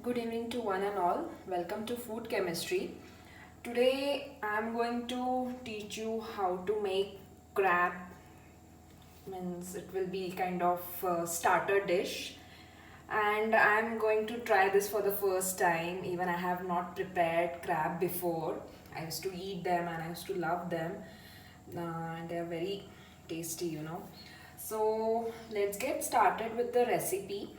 Good evening to one and all. Welcome to Food Chemistry. Today I am going to teach you how to make crab. Means it will be kind of a starter dish, and I am going to try this for the first time. Even I have not prepared crab before. I used to eat them and I used to love them. And they are very tasty. So let's get started with the recipe.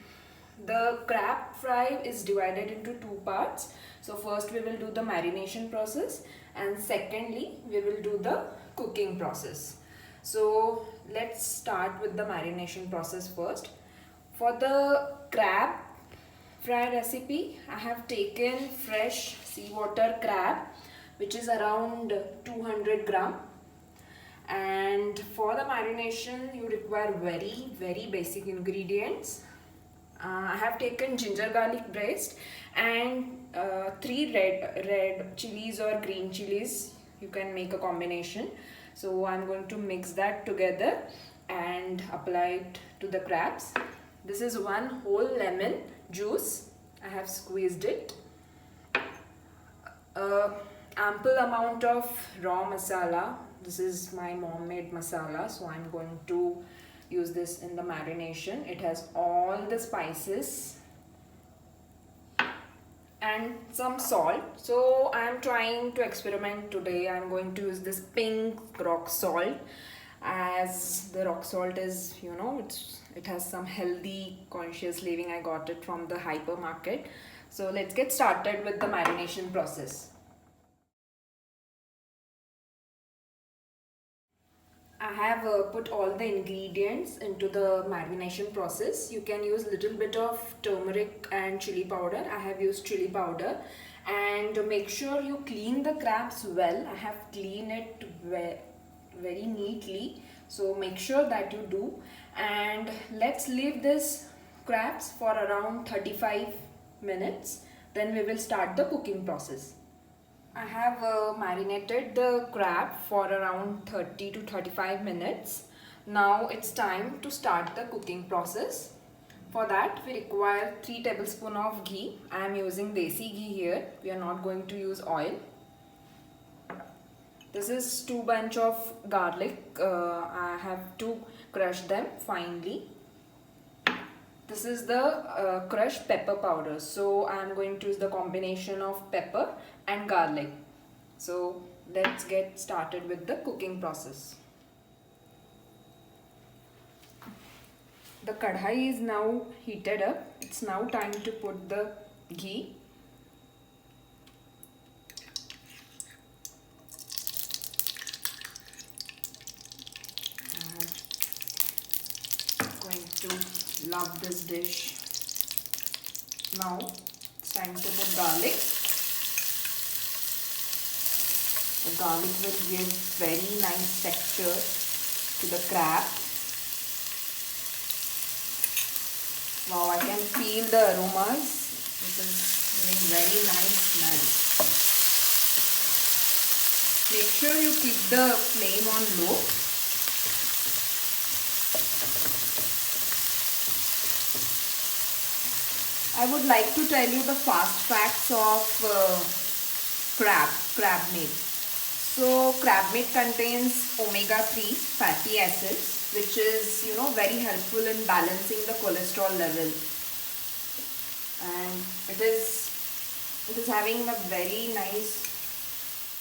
The crab fry is divided into two parts. So first we will do the marination process, and secondly we will do the cooking process. So let's start with the marination process first. For the crab fry recipe, I have taken fresh seawater crab, which is around 200 gram. And for the marination you require very basic ingredients. I have taken ginger garlic paste and three red chilies or green chilies. You can make a combination. So I'm going to mix that together and apply it to the crabs. This is one whole lemon juice. I have squeezed it. Ample amount of raw masala. This is my mom made masala, so I'm going to use this in the marination. It has all the spices and some salt. So I'm trying to experiment today. I'm going to use this pink rock salt, as the rock salt is, it has some healthy conscious living. I got it from the hypermarket. So let's get started with the marination process. I have put all the ingredients into the marination process. You can use little bit of turmeric and chili powder. I have used chili powder. And make sure you clean the crabs well. I have cleaned it very neatly. So make sure that you do. And let's leave this crabs for around 35 minutes. Then we will start the cooking process. I have marinated the crab for around 30 to 35 minutes. Now it's time to start the cooking process. For that we require 3 tablespoons of ghee. I am using desi ghee here. We are not going to use oil. This is 2 bunch of garlic. I have to crush them finely. This is the crushed pepper powder. So I am going to use the combination of pepper and garlic. So let's get started with the cooking process. The kadhai is now heated up. It's now time to put the ghee. I'm going to love this dish. Now it's time to put garlic. The garlic will give very nice texture to the crab. Wow, I can feel the aromas. It is giving very nice smell. Make sure you keep the flame on low. I would like to tell you the fast facts of crab meat. So crab meat contains omega-3 fatty acids, which is very helpful in balancing the cholesterol level, and it is having a very nice,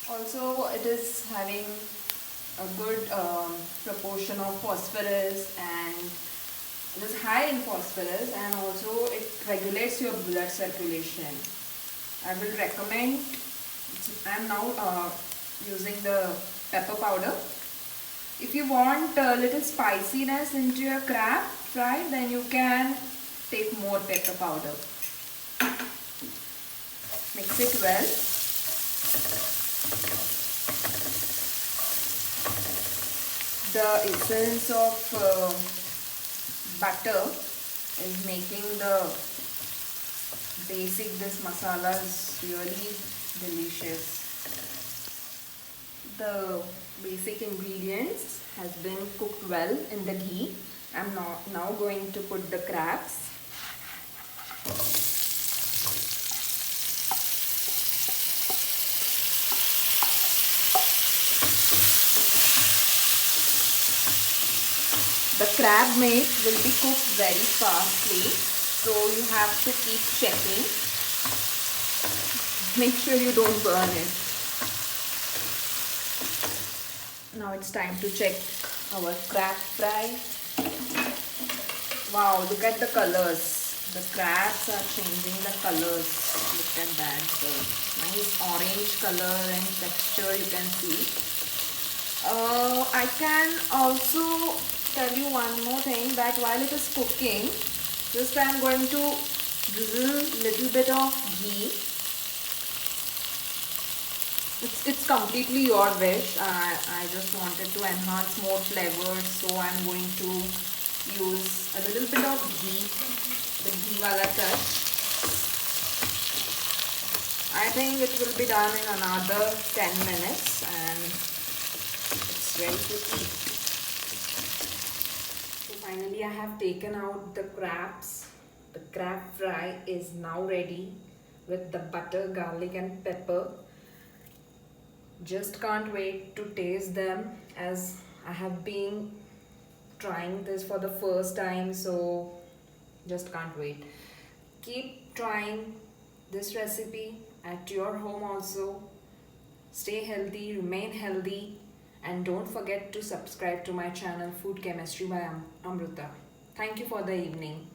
also it is having a good proportion of phosphorus, and it is high in phosphorus, and also it regulates your blood circulation. I will recommend, I am now using the pepper powder. If you want a little spiciness into your crab fry, then you can take more pepper powder. Mix it well. The essence of butter is making the this masala is really delicious. The basic ingredients has been cooked well in the ghee. I'm now going to put the crabs. crab meat will be cooked very fastly, so you have to keep checking. Make sure you don't burn it. Now it's time to check our crab fry. Wow, look at the colors. The crabs are changing the colors. Look at that. The nice orange color and texture you can see. I can also tell you one more thing, that while it is cooking, just I'm going to drizzle little bit of ghee. It's completely your wish. I just wanted to enhance more flavors, so I'm going to use a little bit of ghee, the ghee wala touch. I think it will be done in another 10 minutes and it's ready to eat. So finally I have taken out the crabs. The crab fry is now ready with the butter, garlic and pepper. Just can't wait to taste them, as I have been trying this for the first time, so just can't wait. Keep trying this recipe at your home also. Stay healthy, remain healthy, and don't forget to subscribe to my channel Food Chemistry by Amrita. Thank you for the evening.